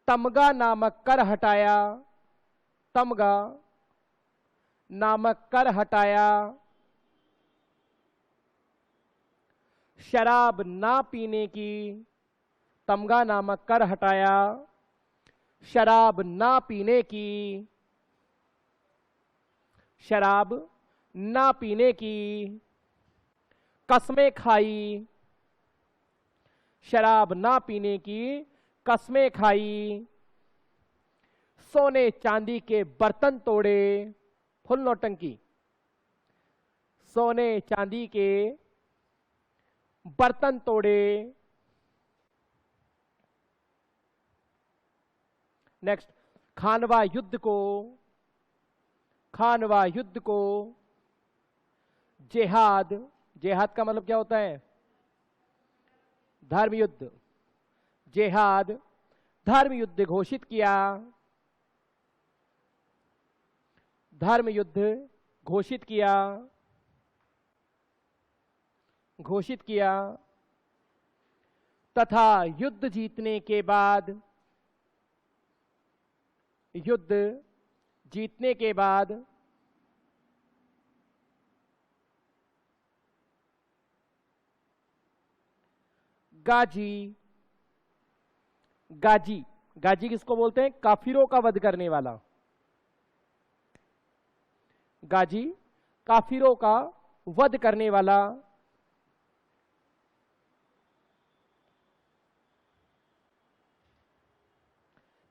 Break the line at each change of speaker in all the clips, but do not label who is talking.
तमगा नामक कर हटाया, तमगा नामक कर हटाया, शराब ना पीने की, तमगा नामक कर हटाया, शराब ना पीने की, शराब ना पीने की, कस्में खाई, शराब ना पीने की कस्में खाई, सोने चांदी के बर्तन तोड़े, फुल नौटंकी, सोने चांदी के बर्तन तोड़े। नेक्स्ट, खानवा युद्ध को, खानवा युद्ध को जिहाद, जिहाद का मतलब क्या होता है? धर्म युद्ध, जिहाद धर्म युद्ध घोषित किया, धर्म युद्ध घोषित किया, घोषित किया, तथा युद्ध जीतने के बाद, युद्ध जीतने के बाद गाजी, गाजी, गाजी किसको बोलते हैं? काफिरों का वध करने वाला, गाजी काफिरों का वध करने वाला,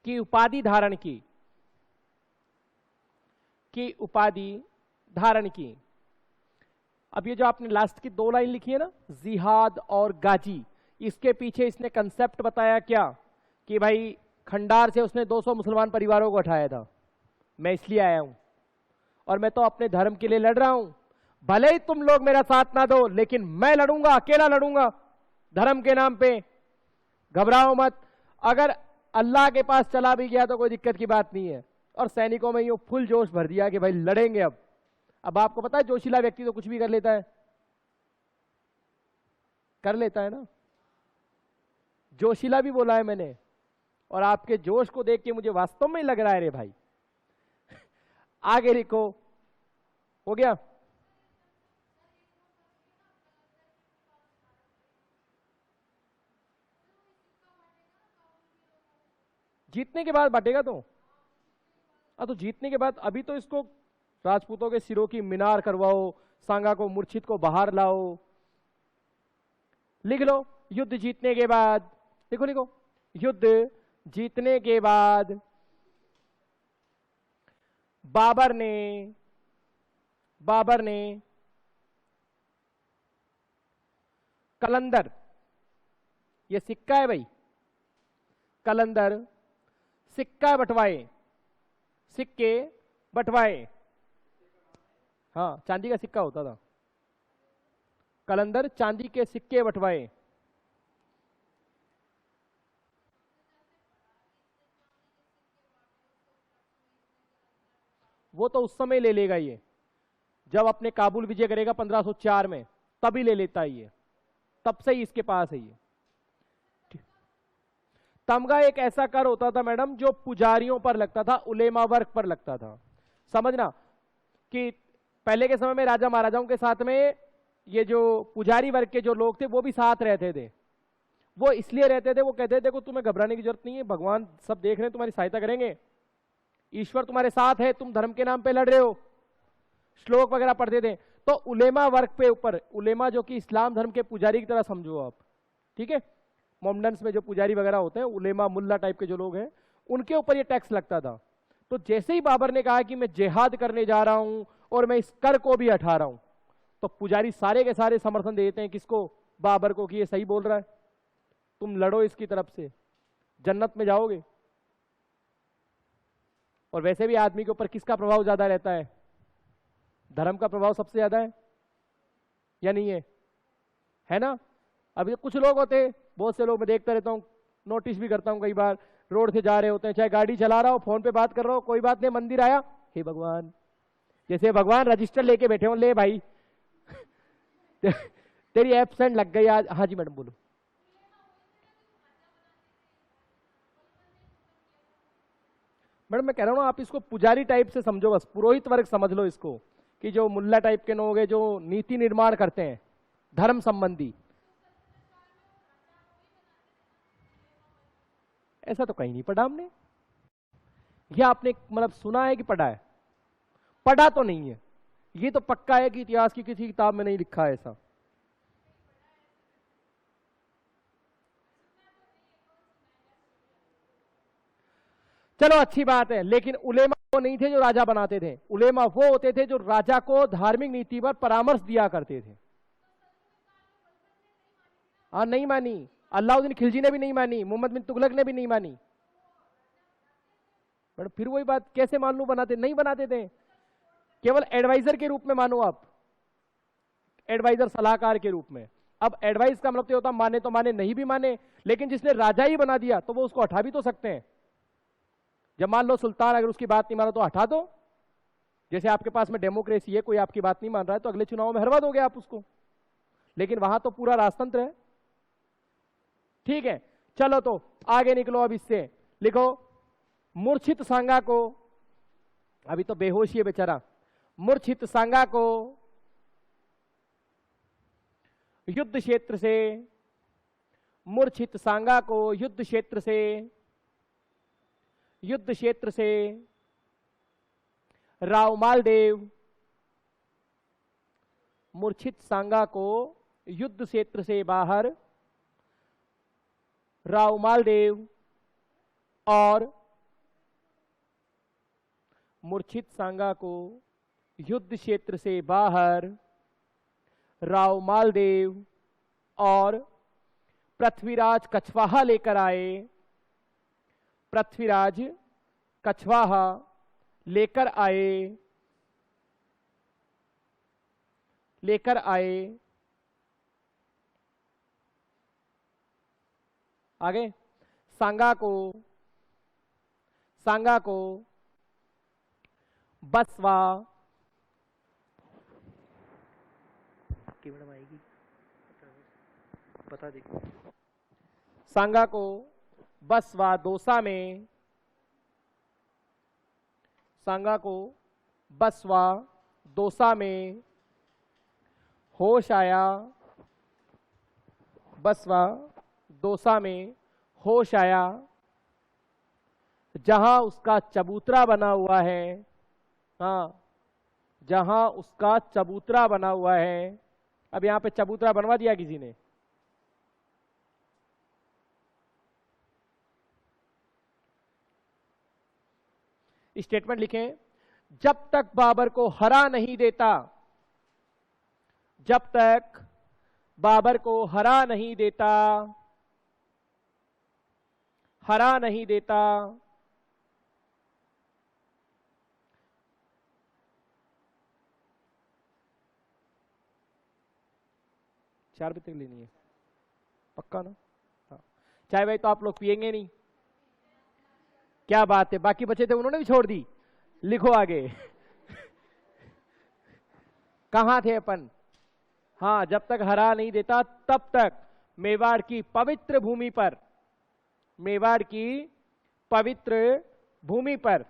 की उपाधि धारण की, की उपाधि धारण की। अब ये जो आपने लास्ट की 2 लाइन लिखी है ना, जिहाद और गाजी, इसके पीछे इसने कंसेप्ट बताया क्या? कि भाई खंडार से उसने 200 मुसलमान परिवारों को उठाया था, मैं इसलिए आया हूं और मैं तो अपने धर्म के लिए लड़ रहा हूं, भले ही तुम लोग मेरा साथ ना दो, लेकिन मैं लड़ूंगा, अकेला लड़ूंगा धर्म के नाम पे, घबराओ मत। अगर अल्लाह के पास चला भी गया तो कोई दिक्कत की बात नहीं है। और सैनिकों में यूं फुल जोश भर दिया कि भाई लड़ेंगे। अब आपको पता है जोशीला व्यक्ति तो कुछ भी कर लेता है, कर लेता है ना, जोशीला भी बोला है मैंने। और आपके जोश को देख के मुझे वास्तव में लग रहा है रे भाई आगे लिखो, हो गया। जीतने के बाद बांटेगा तो जीतने के बाद अभी तो इसको राजपूतों के सिरों की मीनार करवाओ, सांगा को मूर्छित को बाहर लाओ। लिख लो, युद्ध जीतने के बाद, लिखो लिखो, युद्ध जीतने के बाद बाबर ने कलंदर, ये सिक्का है भाई, कलंदर सिक्का बंटवाए, सिक्के बंटवाए। हाँ, चांदी का सिक्का होता था, कलंदर चांदी के सिक्के बंटवाए। वो तो उस समय ले लेगा ये, जब अपने काबुल विजय करेगा 1504 में, तभी ले लेता है ये, तब से ही इसके पास है ये। तमगा एक ऐसा कर होता था मैडम जो पुजारियों पर लगता था, उलेमा वर्ग पर लगता था। समझना कि पहले के समय में राजा महाराजाओं के साथ में ये जो पुजारी वर्ग के जो लोग थे वो भी साथ रहते थे। वो इसलिए रहते थे, वो कहते थे देखो तुम्हें घबराने की जरूरत नहीं है, भगवान सब देख रहे हैं, तुम्हारी सहायता करेंगे, ईश्वर तुम्हारे साथ है, तुम धर्म के नाम पे लड़ रहे हो, श्लोक वगैरह पढ़ते थे। तो उलेमा वर्ग पे ऊपर, उलेमा जो कि इस्लाम धर्म के पुजारी की तरह समझो आप, ठीक है, मोमडन्स में जो पुजारी वगैरह होते हैं, उलेमा मुल्ला टाइप के जो लोग हैं, उनके ऊपर ये टैक्स लगता था। तो जैसे ही बाबर ने कहा कि मैं जिहाद करने जा रहा हूं और मैं इस कर को भी हटा रहा हूं, तो पुजारी सारे के सारे समर्थन देते हैं किसको? बाबर को, कि ये सही बोल रहा है, तुम लड़ो इसकी तरफ से, जन्नत में जाओगे। और वैसे भी आदमी के ऊपर किसका प्रभाव ज्यादा रहता है? धर्म का प्रभाव सबसे ज्यादा है या नहीं है ना? अभी कुछ लोग होते हैं, बहुत से लोग मैं देखता रहता हूं, नोटिस भी करता हूं कई बार, रोड से जा रहे होते हैं, चाहे गाड़ी चला रहा हो, फोन पे बात कर रहा हो, कोई बात नहीं, मंदिर आया, हे भगवान, जैसे भगवान रजिस्टर लेके बैठे हो, ले भाई तेरी एब्सेंट लग गई आज। हाँ जी मैडम बोलो। मैडम मैं कह रहा हूँ आप इसको पुजारी टाइप से समझो, बस पुरोहित वर्ग समझ लो इसको, कि जो मुल्ला टाइप के लोग हैं जो नीति निर्माण करते हैं धर्म संबंधी। ऐसा तो कहीं नहीं पढ़ा हमने, या आपने मतलब सुना है कि पढ़ा है? पढ़ा तो नहीं है, ये तो पक्का है कि इतिहास की किसी किताब में नहीं लिखा है ऐसा। चलो अच्छी बात है, लेकिन उलेमा वो नहीं थे जो राजा बनाते थे, उलेमा वो होते थे जो राजा को धार्मिक नीति पर परामर्श दिया करते थे। हाँ नहीं मानी, अलाउद्दीन खिलजी ने भी नहीं मानी, मोहम्मद बिन तुगलक ने भी नहीं मानी। बट फिर वही बात, कैसे मान लूं? बनाते नहीं बनाते थे, केवल एडवाइजर के रूप में मानो आप, एडवाइजर सलाहकार के रूप में। अब एडवाइस का मतलब तो होता माने तो माने, नहीं भी माने, लेकिन जिसने राजा ही बना दिया तो वो उसको हटा भी तो सकते हैं। जब मान लो सुल्तान अगर उसकी बात नहीं माना तो हटा दो, जैसे आपके पास में डेमोक्रेसी है, कोई आपकी बात नहीं मान रहा है तो अगले चुनाव में हरवा दोगे आप उसको, लेकिन वहां तो पूरा राजतंत्र है। ठीक है, चलो तो आगे निकलो। अब इससे लिखो, मूर्छित सांगा को, अभी तो बेहोश ही है बेचारा, मूर्छित सांगा को युद्ध क्षेत्र से, मूर्छित सांगा को युद्ध क्षेत्र से, युद्ध क्षेत्र से राव मालदेव, मूर्छित सांगा को युद्ध क्षेत्र से बाहर राव मालदेव और मूर्छित सांगा को युद्ध क्षेत्र से बाहर राव मालदेव और पृथ्वीराज कछवाहा लेकर आए, पृथ्वीराज कछवाहा लेकर आए, लेकर आए। आगे सांगा को, सांगा को बसवा, मैडम आएगी बता देगी, सांगा को बसवा दौसा में, सांगा को बसवा दौसा में होश आया, बसवा दौसा में होश आया, जहां उसका चबूतरा बना हुआ है। हाँ, जहां उसका चबूतरा बना हुआ है। अब यहां पे चबूतरा बनवा दिया किसी ने? स्टेटमेंट लिखें, जब तक बाबर को हरा नहीं देता, जब तक बाबर को हरा नहीं देता, हरा नहीं देता, चार बजे तक लेनी है पक्का ना? हाँ, चाय भाई तो आप लोग पिएंगे नहीं, क्या बात है, बाकी बचे थे उन्होंने भी छोड़ दी। लिखो आगे कहां थे अपन? हाँ, जब तक हरा नहीं देता तब तक मेवाड़ की पवित्र भूमि पर, मेवाड़ की पवित्र भूमि पर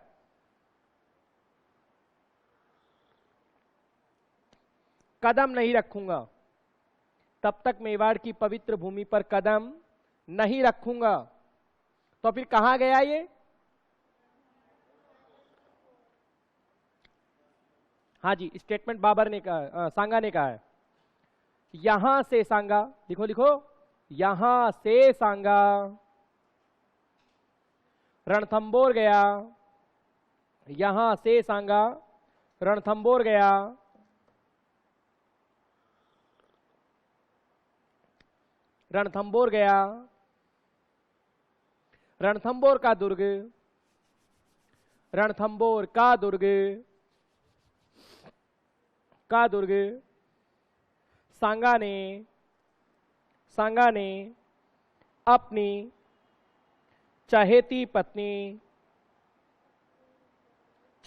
कदम नहीं रखूंगा, तब तक मेवाड़ की पवित्र भूमि पर कदम नहीं रखूंगा। तो फिर कहां गया ये? हाँ जी, स्टेटमेंट बाबर ने कहा, सांगा ने कहा है। यहां से सांगा, लिखो लिखो, यहां से सांगा रणथंबोर गया, यहां से सांगा रणथंबोर गया, रणथंबोर गया, रणथंबोर का दुर्ग, रणथंबोर का दुर्ग, का दुर्ग सांगा ने, सांगा ने अपनी चहेती पत्नी,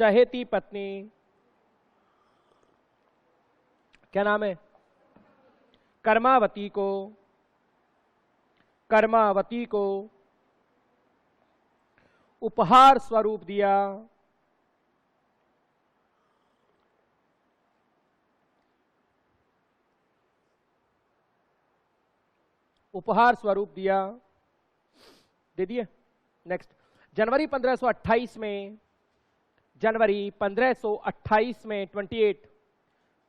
चहेती पत्नी, क्या नाम है, कर्मावती को, कर्मावती को उपहार स्वरूप दिया। उपहार स्वरूप दिया, दे दिए। नेक्स्ट, जनवरी 1528 में, जनवरी 1528 में 28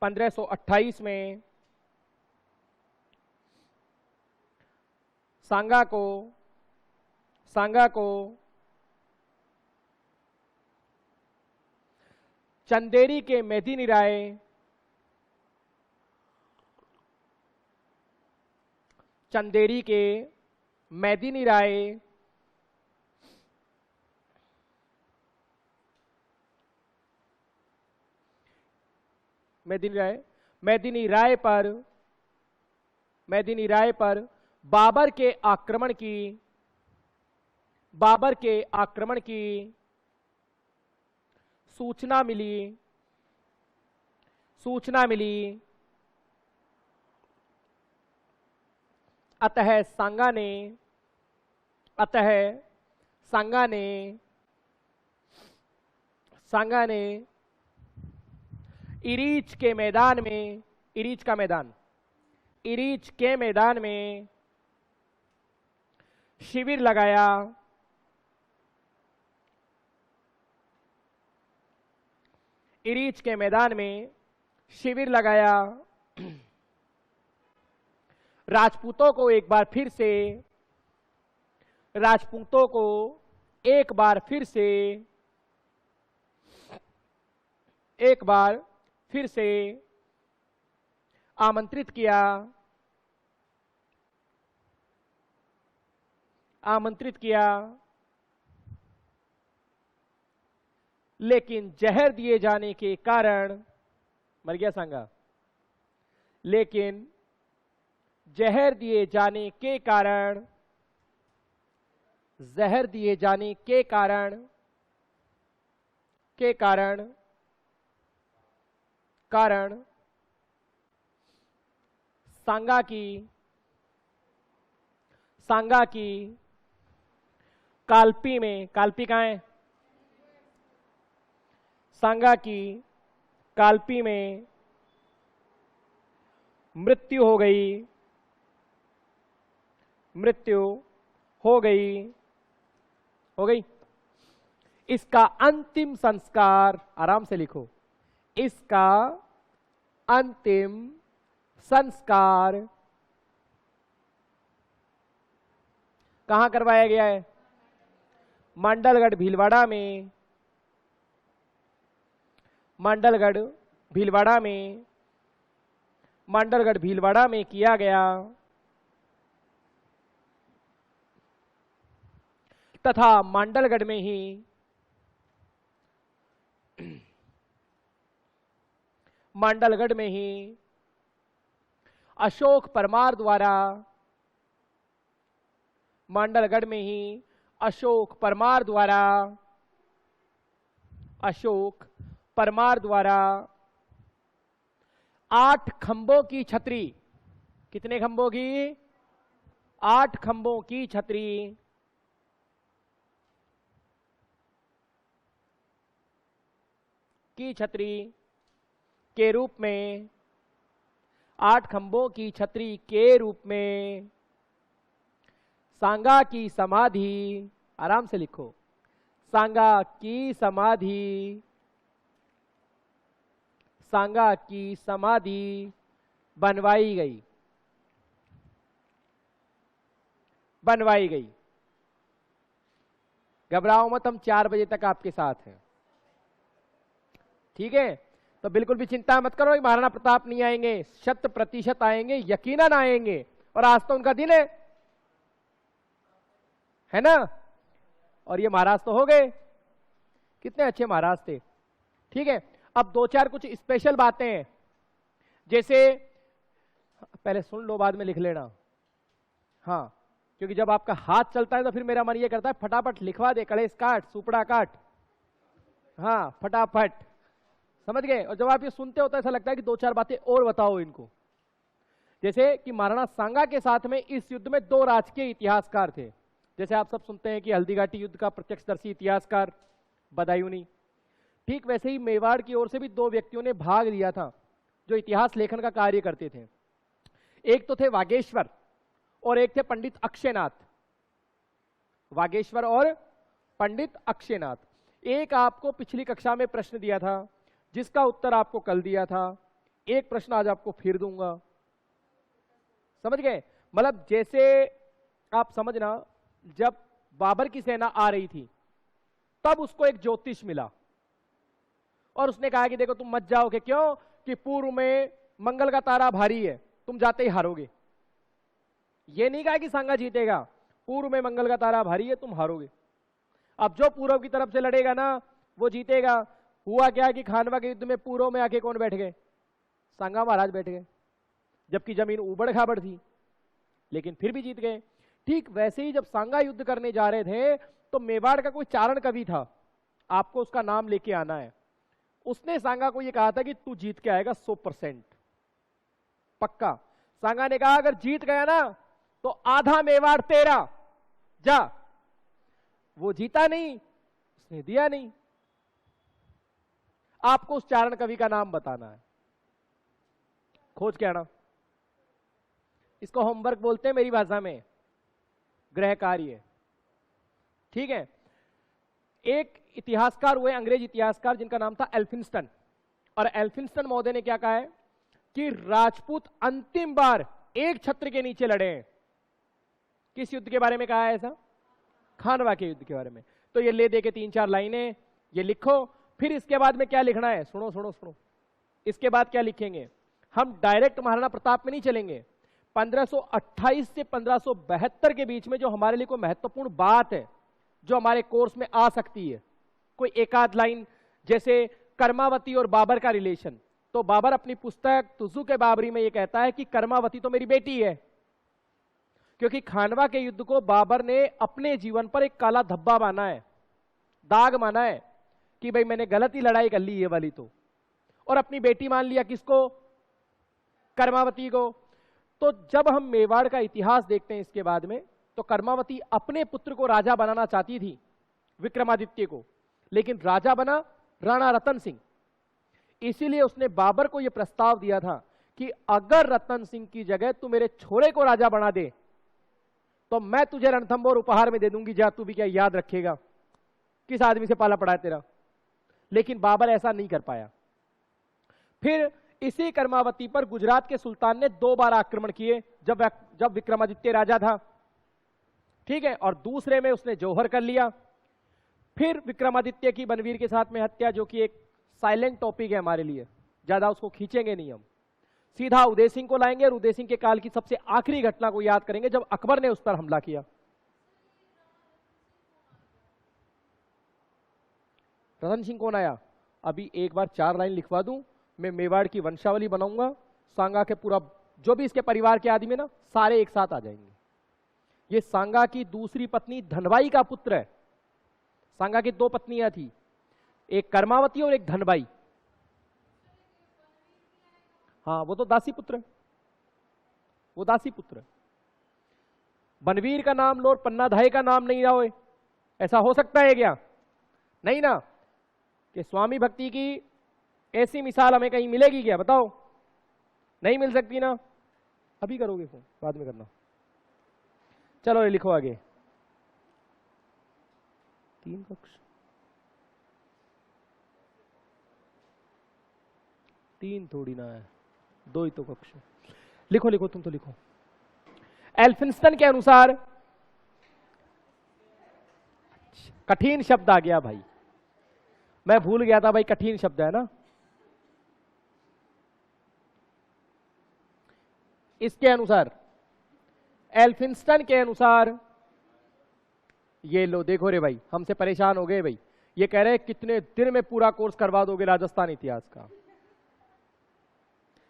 1528 में सांगा को चंदेरी के मेदिनी राय, चंदेरी के मेदिनी राय मेदिनी राय पर बाबर के आक्रमण की सूचना मिली। अतः सांगा ने इरीच के मैदान में शिविर लगाया। इरीच के मैदान में शिविर लगाया। राजपूतों को एक बार फिर से आमंत्रित किया, लेकिन जहर दिए जाने के कारण मर गया सांगा। लेकिन जहर दिए जाने के कारण सांगा की काल्पी कहाँ है? सांगा की काल्पी में मृत्यु हो गई। इसका अंतिम संस्कार, आराम से लिखो, इसका अंतिम संस्कार कहां करवाया गया है? मंडलगढ़ भीलवाड़ा में किया गया तथा मंडलगढ़ में ही अशोक परमार द्वारा 8 खंभों की छतरी, कितने खंभों की? 8 खंभों की छतरी के रूप में, 8 खंभों की छतरी के रूप में सांगा की समाधि, आराम से लिखो, सांगा की समाधि बनवाई गई। घबराओ मत, हम 4 बजे तक आपके साथ हैं, ठीक है? तो बिल्कुल भी चिंता मत करो, महाराणा प्रताप नहीं आएंगे, 100% आएंगे, यकीनन आएंगे। और आज तो उनका दिन है ना? और ये महाराज तो हो गए, कितने अच्छे महाराज थे, ठीक है? अब 2-4 कुछ स्पेशल बातें हैं, जैसे पहले सुन लो, बाद में लिख लेना, हाँ, क्योंकि जब आपका हाथ चलता है तो फिर मेरा मन ये करता है फटाफट लिखवा दे, कलेश काट, सुपड़ा काट, हाँ फटाफट, समझ गए? और जब आप ये सुनते हो तो ऐसा लगता है कि 2-4 बातें और बताओ इनको। जैसे कि महाराणा सांगा के साथ में इस युद्ध में 2 राजकीय इतिहासकार थे, जैसे आप सब सुनते हैं कि हल्दीघाटी युद्ध का प्रत्यक्षदर्शी इतिहासकार बदायूनी, ठीक वैसे ही मेवाड़ की ओर से भी 2 व्यक्तियों ने भाग लिया था जो इतिहास लेखन का कार्य करते थे। एक तो थे वागेश्वर और एक थे पंडित अक्षयनाथ। वागेश्वर और पंडित अक्षयनाथ। एक आपको पिछली कक्षा में प्रश्न दिया था जिसका उत्तर आपको कल दिया था, एक प्रश्न आज आपको फिर दूंगा। समझ गए? मतलब जैसे आप समझना, जब बाबर की सेना आ रही थी तब उसको एक ज्योतिष मिला और उसने कहा कि देखो तुम मत जाओगे, क्यों कि पूर्व में मंगल का तारा भारी है, तुम जाते ही हारोगे। ये नहीं कहा कि सांगा जीतेगा, पूर्व में मंगल का तारा भारी है, तुम हारोगे। अब जो पूर्व की तरफ से लड़ेगा ना वो जीतेगा। हुआ क्या कि खानवा के युद्ध में पूर्व में आके कौन बैठ गए? सांगा महाराज बैठ गए, जबकि जमीन उबड़ खाबड़ थी, लेकिन फिर भी जीत गए। ठीक वैसे ही जब सांगा युद्ध करने जा रहे थे तो मेवाड़ का कोई चारण कवि था, आपको उसका नाम लेके आना है। उसने सांगा को यह कहा था कि तू जीत के आएगा 100% पक्का। सांगा ने कहा अगर जीत गया ना तो आधा मेवाड़ तेरा, जा। वो जीता नहीं, उसने दिया नहीं। आपको उस चारण कवि का नाम बताना है, खोज के आना। इसको होमवर्क बोलते हैं मेरी भाषा में, गृह कार्य। ठीक है। एक इतिहासकार हुए, अंग्रेज इतिहासकार, जिनका नाम था एल्फिंस्टन। और एल्फिंस्टन महोदय ने क्या कहा है कि राजपूत अंतिम बार एक छत्र के नीचे लड़े हैं। किस युद्ध के बारे में कहा है ऐसा? खानवा के युद्ध के बारे में। तो ये ले दे के 3-4 लाइनें ये लिखो। फिर इसके बाद में क्या लिखना है? सुनो सुनो सुनो, इसके बाद क्या लिखेंगे? हम डायरेक्ट महाराणा प्रताप में नहीं चलेंगे। 1528 से 1572 के बीच में जो हमारे लिए कोई महत्वपूर्ण बात है जो हमारे कोर्स में आ सकती है, कोई एक आध लाइन, जैसे कर्मावती और बाबर का रिलेशन। तो बाबर अपनी पुस्तक तुज़ुक बाबरी में ये कहता है कि कर्मावती तो मेरी बेटी है, क्योंकि खानवा के युद्ध को बाबर ने अपने जीवन पर एक काला धब्बा माना है, दाग माना है कि भाई मैंने गलत ही लड़ाई कर ली ये वाली तो, और अपनी बेटी मान लिया किसको? कर्मावती को। तो जब हम मेवाड़ का इतिहास देखते हैं इसके बाद में, तो कर्मावती अपने पुत्र को राजा बनाना चाहती थी, विक्रमादित्य को, लेकिन राजा बना राणा रतन सिंह। इसीलिए उसने बाबर को यह प्रस्ताव दिया था कि अगर रतन सिंह की जगह तू मेरे छोरे को राजा बना दे तो मैं तुझे रणथंभौर उपहार में दे दूंगी, जा तू भी क्या याद रखेगा किस आदमी से पाला पड़ा है तेरा। लेकिन बाबर ऐसा नहीं कर पाया। फिर इसी कर्मावती पर गुजरात के सुल्तान ने 2 बार आक्रमण किए जब विक्रमादित्य राजा था। ठीक है। और दूसरे में उसने जौहर कर लिया। फिर विक्रमादित्य की बनवीर के साथ में हत्या, जो कि एक साइलेंट टॉपिक है हमारे लिए, ज्यादा उसको खींचेंगे नहीं हम, सीधा उदय सिंह को लाएंगे और उदय सिंह के काल की सबसे आखिरी घटना को याद करेंगे जब अकबर ने उस पर हमला किया। रतन सिंह कौन आया? अभी एक बार 4 लाइन लिखवा दूं, मैं मेवाड़ की वंशावली बनाऊंगा, सांगा के पूरा जो भी इसके परिवार के आदमी ना सारे एक साथ आ जाएंगे। ये सांगा की दूसरी पत्नी धनबाई का पुत्र है। सांगा की 2 पत्नियां थी, एक कर्मावती और एक धनबाई। हाँ, वो तो दासी पुत्र है, वो दासी पुत्र है। बनवीर का नाम लो और पन्नाधाय का नाम नहीं रहो, ऐसा हो सकता है क्या? नहीं ना। कि स्वामी भक्ति की ऐसी मिसाल हमें कहीं मिलेगी क्या? बताओ, नहीं मिल सकती ना। अभी करोगे फोन, बाद में करना। चलो ये लिखो आगे। 3 कक्ष, 3 थोड़ी ना है, 2 ही तो कक्ष। लिखो लिखो, तुम तो लिखो। एल्फिंस्टन के अनुसार, कठिन शब्द आ गया भाई, मैं भूल गया था भाई, कठिन शब्द है ना। इसके अनुसार, एल्फिंस्टन के अनुसार, ये लो देखो रे भाई, हमसे परेशान हो गए भाई। ये कह रहे हैं कितने दिन में पूरा कोर्स करवा दोगे राजस्थान इतिहास का।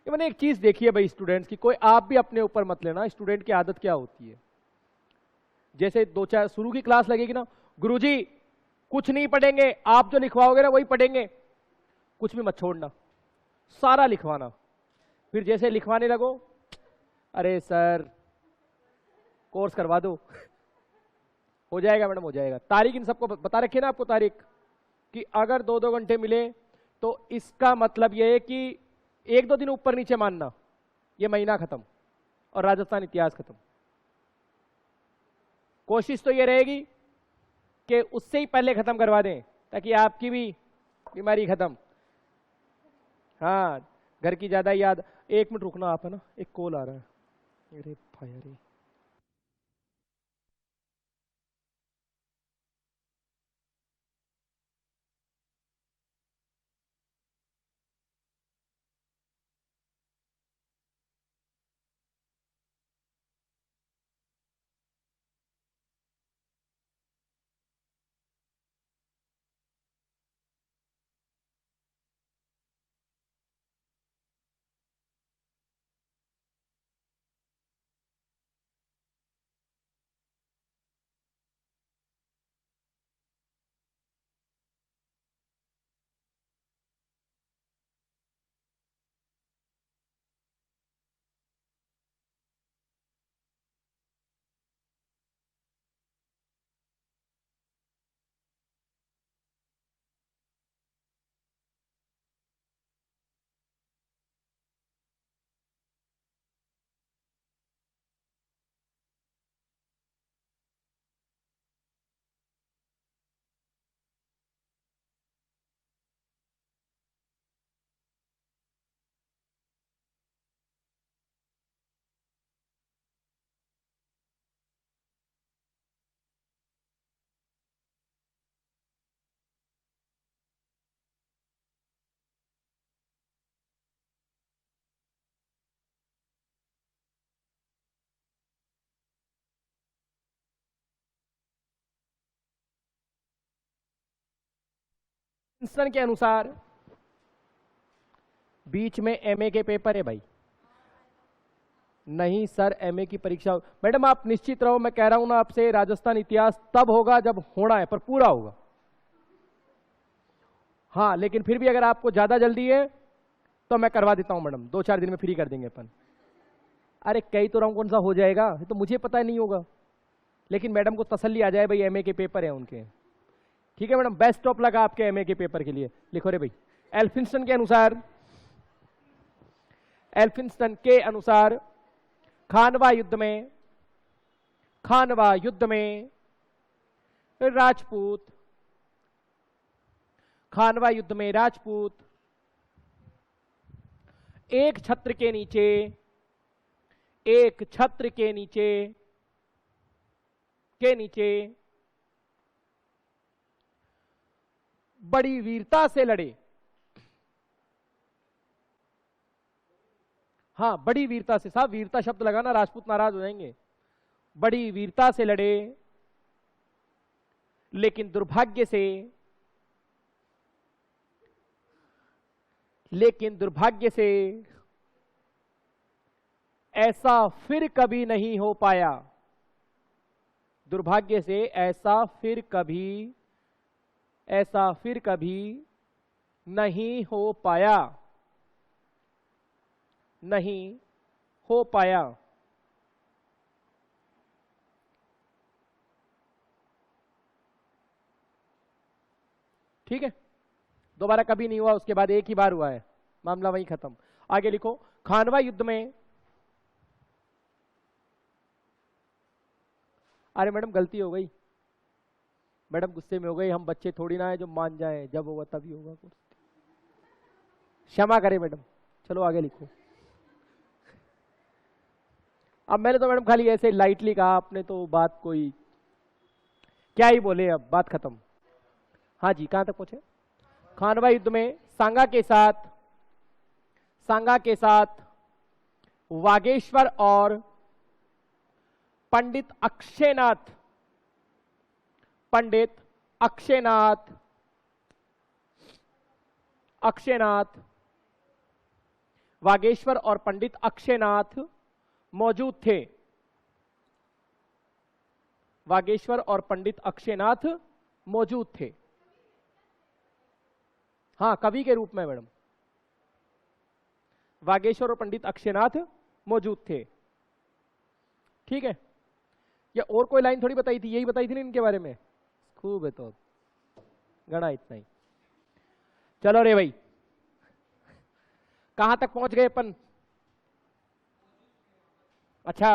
ये मैंने एक चीज देखी है भाई स्टूडेंट्स की, कोई आप भी अपने ऊपर मत लेना, स्टूडेंट की आदत क्या होती है। जैसे 2-4 शुरू की क्लास लगेगी ना, गुरुजी कुछ नहीं पढ़ेंगे, आप जो लिखवाओगे ना वही पढ़ेंगे, कुछ भी मत छोड़ना, सारा लिखवाना। फिर जैसे लिखवाने लगो, अरे सर कोर्स करवा दो, हो जाएगा मैडम, हो जाएगा। तारीख इन सबको बता रखी ना आपको, तारीख कि अगर 2-2 घंटे मिले तो इसका मतलब यह है कि 1-2 दिन ऊपर नीचे मानना, ये महीना खत्म और राजस्थान इतिहास खत्म। कोशिश तो ये रहेगी कि उससे ही पहले खत्म करवा दें ताकि आपकी भी बीमारी खत्म। हाँ, घर की ज्यादा याद। 1 मिनट रुकना आप, है ना, एक कॉल आ रहा है। अरे भाई, अरे के अनुसार बीच में एमए के पेपर है भाई। नहीं सर, एमए की परीक्षा मैडम आप निश्चित रहो, मैं कह रहा हूं ना आपसे, राजस्थान इतिहास तब होगा जब होना है, पर पूरा होगा। हाँ, लेकिन फिर भी अगर आपको ज्यादा जल्दी है तो मैं करवा देता हूं मैडम, 2-4 दिन में फ्री कर देंगे अपन। अरे कई तो राउंड कौन सा हो जाएगा, ये तो मुझे पता नहीं होगा, लेकिन मैडम को तसल्ली आ जाए भाई एमए के पेपर है उनके। ठीक है मैडम, बेस्ट ऑफ लक आपके एमए के पेपर के लिए। लिखो रे भाई। एल्फिंस्टन के अनुसार, एल्फिंस्टन के अनुसार खानवा युद्ध में, खानवा युद्ध में राजपूत, खानवा युद्ध में राजपूत एक छत्र के नीचे, एक छत्र के नीचे, के नीचे बड़ी वीरता से लड़े। हाँ, बड़ी वीरता से, साहब वीरता शब्द लगाना, राजपूत नाराज हो जाएंगे। बड़ी वीरता से लड़े, लेकिन दुर्भाग्य से, लेकिन दुर्भाग्य से ऐसा फिर कभी नहीं हो पाया। दुर्भाग्य से ऐसा फिर कभी, ऐसा फिर कभी नहीं हो पाया, नहीं हो पाया। ठीक है, दोबारा कभी नहीं हुआ, उसके बाद एक ही बार हुआ है, मामला वहीं खत्म। आगे लिखो। खानवा युद्ध में, अरे मैडम गलती हो गई, मैडम गुस्से में हो गई, हम बच्चे थोड़ी ना है जो मान जाए, जब होगा तभी होगा कुछ, क्षमा करें मैडम। चलो आगे लिखो। अब मैंने तो मैडम खाली ऐसे लाइटली कहा, आपने तो बात कोई क्या ही बोले, अब बात खत्म। हाँ जी, कहां तक पहुंचे? खानवा युद्ध में सांगा के साथ, सांगा के साथ वागेश्वर और पंडित अक्षयनाथ, पंडित अक्षयनाथ, अक्षयनाथ, वागेश्वर और पंडित अक्षयनाथ मौजूद थे। वागेश्वर और पंडित अक्षयनाथ मौजूद थे। हाँ, कवि के रूप में मैडम, वागेश्वर और पंडित अक्षयनाथ मौजूद थे। ठीक है, क्या और कोई लाइन थोड़ी बताई थी, यही बताई थी ना इनके बारे में। खूब है तो गणा इतना ही। चलो रे भाई, कहां तक पहुंच गए अपन? अच्छा